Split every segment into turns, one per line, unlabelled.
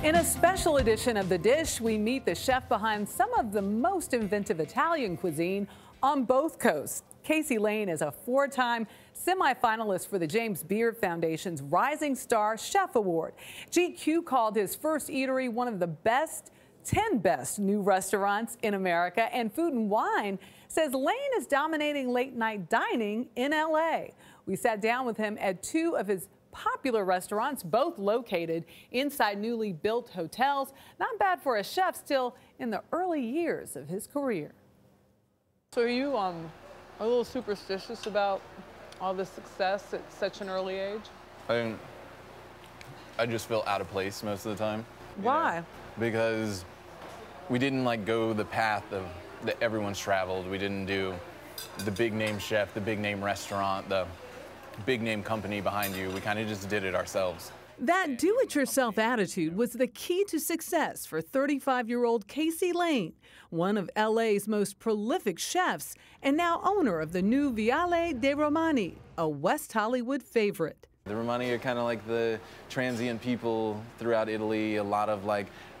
In a special edition of The Dish, we meet the chef behind some of the most inventive Italian cuisine on both coasts. Casey Lane is a four-time semi-finalist for the James Beard Foundation's Rising Star Chef Award. GQ called his first eatery one of the 10 best new restaurants in America, and Food and Wine says Lane is dominating late-night dining in L.A. We sat down with him at two of his popular restaurants, both located inside newly built hotels. Not bad for a chef still in the early years of his career. So are you a little superstitious about all the success at such an early age?
I just feel out of place most of the time.
Why?
Because we didn't go the path that everyone's traveled. We didn't do the big name chef, the big name restaurant, the big name company behind you. We kind of just did it ourselves.
That do-it-yourself attitude was the key to success for 35-year-old Casey Lane, one of LA's most prolific chefs and now owner of the new Viale dei Romani, a West Hollywood favorite.
The Romani are kind of like the transient people throughout Italy, a lot of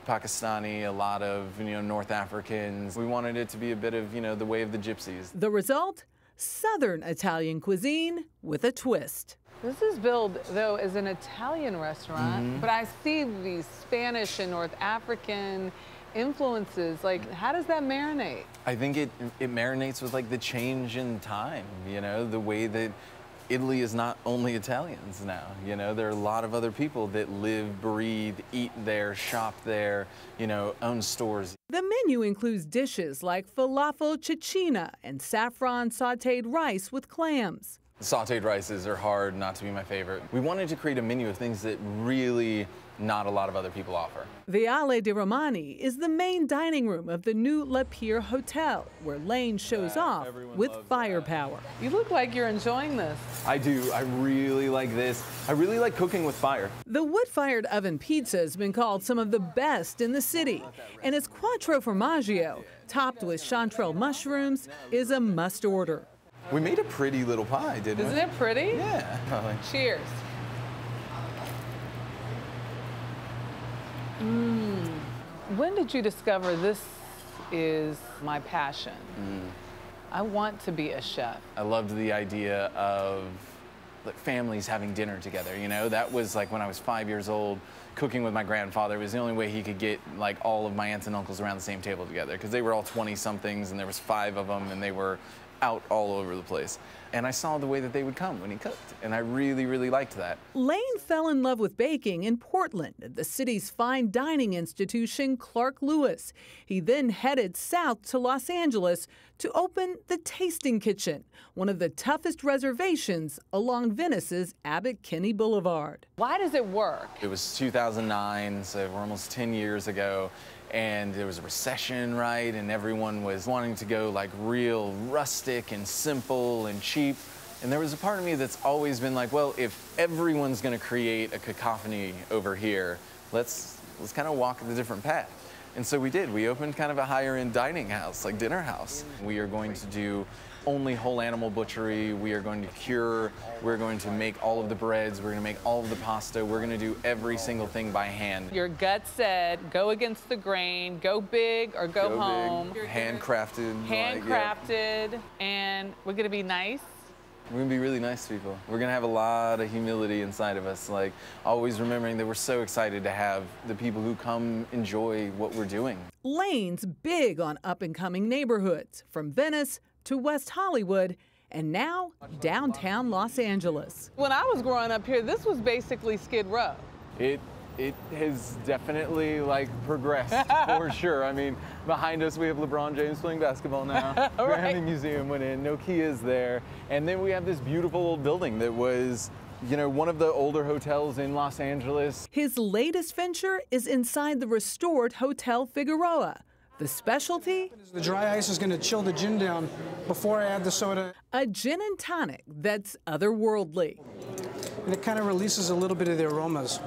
Pakistani, a lot of North Africans. We wanted it to be a bit of the way of the gypsies.
The result? Southern Italian cuisine with a twist. This is billed, though, as an Italian restaurant, but I see these Spanish and North African influences. How does that marinate?
I think it marinates with the change in time, the way that Italy is not only Italians now. There are a lot of other people that live, breathe, eat there, shop there, own stores.
The menu includes dishes like falafel cecina and saffron sautéed rice with clams.
Sautéed rices are hard not to be my favorite. We wanted to create a menu of things that really not a lot of other people offer.
Viale dei Romani is the main dining room of the new La Pier Hotel, where Lane shows off with firepower. You look like you're enjoying this.
I do. I really like this. I really like cooking with fire.
The wood-fired oven pizza has been called some of the best in the city, and its quattro formaggio, topped with chanterelle mushrooms, is a must-order.
We made a pretty little pie, didn't we?
Isn't it pretty?
Yeah.
Cheers. When did you discover this is my passion? I want to be a chef.
I loved the idea of families having dinner together, That was when I was 5 years old, cooking with my grandfather. It was the only way he could get all of my aunts and uncles around the same table together, because they were all 20-somethings and there was 5 of them and they were out all over the place. And I saw the way that they would come when he cooked, and I really, really liked that.
Lane fell in love with baking in Portland at the city's fine dining institution, Clark Lewis. He then headed south to Los Angeles to open the Tasting Kitchen, one of the toughest reservations along Venice's Abbot Kinney Boulevard. Why does it work?
It was 2009, so we're almost 10 years ago. And there was a recession, right? And everyone was wanting to go real rustic and simple and cheap. And there was a part of me that's always been well, if everyone's gonna create a cacophony over here, let's kind of walk the different path. And so we did. We opened kind of a higher end dining house, dinner house. We are going to do only whole animal butchery. We are going to cure. We're going to make all of the breads. We're going to make all of the pasta. We're going to do every single thing by hand.
Your gut said, go against the grain, go big or go home.
Big, handcrafted.
Handcrafted, and we're going to be nice.
We're going to be really nice to people. We're going to have a lot of humility inside of us, always remembering that we're so excited to have the people who come enjoy what we're doing.
Lane's big on up-and-coming neighborhoods, from Venice to West Hollywood, and now downtown Los Angeles. When I was growing up here, this was basically Skid Row.
It has definitely progressed for sure. I mean, behind us we have LeBron James playing basketball now. Grammy Museum went in, Nokia's there, and then we have this beautiful old building that was one of the older hotels in Los Angeles.
His latest venture is inside the restored Hotel Figueroa. The specialty?
The dry ice is going to chill the gin down before I add the soda.
A gin and tonic that's otherworldly.
And it kind of releases a little bit of the aromas.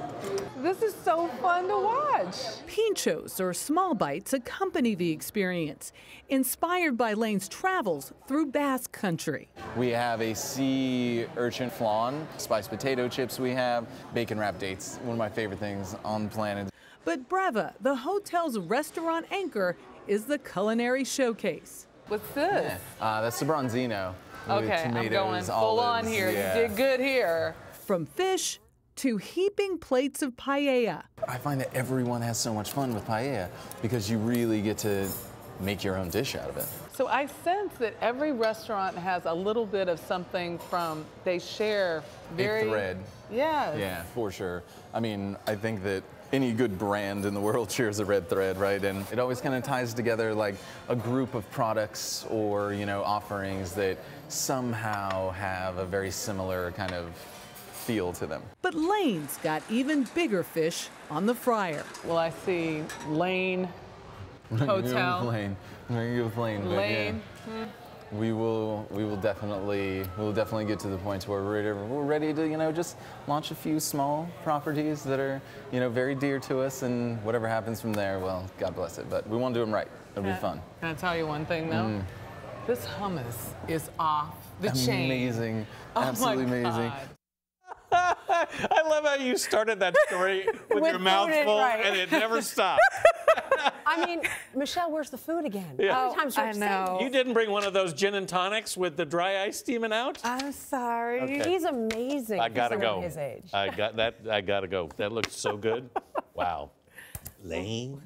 This is so fun to watch. Pinchos, or small bites, accompany the experience, inspired by Lane's travels through Basque Country.
We have a sea urchin flan, spiced potato chips we have, bacon wrapped dates, one of my favorite things on the planet.
But Breva, the hotel's restaurant anchor, is the culinary showcase. What's this?
Yeah. That's the bronzino.
Okay,
tomatoes,
I'm going full on here.
Yeah.
You did good here. From fish to heaping plates of paella.
I find that everyone has so much fun with paella because you really get to make your own dish out of it.
So I sense that every restaurant has a little bit of something from, they share very...
A thread.
Yes.
Yeah, for sure. I mean, I think that any good brand in the world shares a red thread, right? And it always kind of ties together like a group of products or, you know, offerings that somehow have a very similar kind of feel to them.
But Lane's got even bigger fish on the fryer. Well, I see Lane Hotel.
Lane. We're gonna go with Lane.
Lane.
Yeah. We will definitely get to the point where we're ready to, you know, just launch a few small properties that are, you know, very dear to us, and whatever happens from there, well, God bless it. But we want to do them right. It'll be fun.
Can I tell you one thing though? This hummus is off the chain.
Amazing. Absolutely amazing.
I love how you started that story with your mouth full and it never stopped.
I mean, Michelle, where's the food again?
Yeah.
How many times
I know.
You didn't bring one of those gin and tonics with the dry ice steaming out?
I'm sorry.
Okay.
He's amazing.
I gotta
for
go.
someone his age.
I gotta go. That looks so good. Wow. Lane.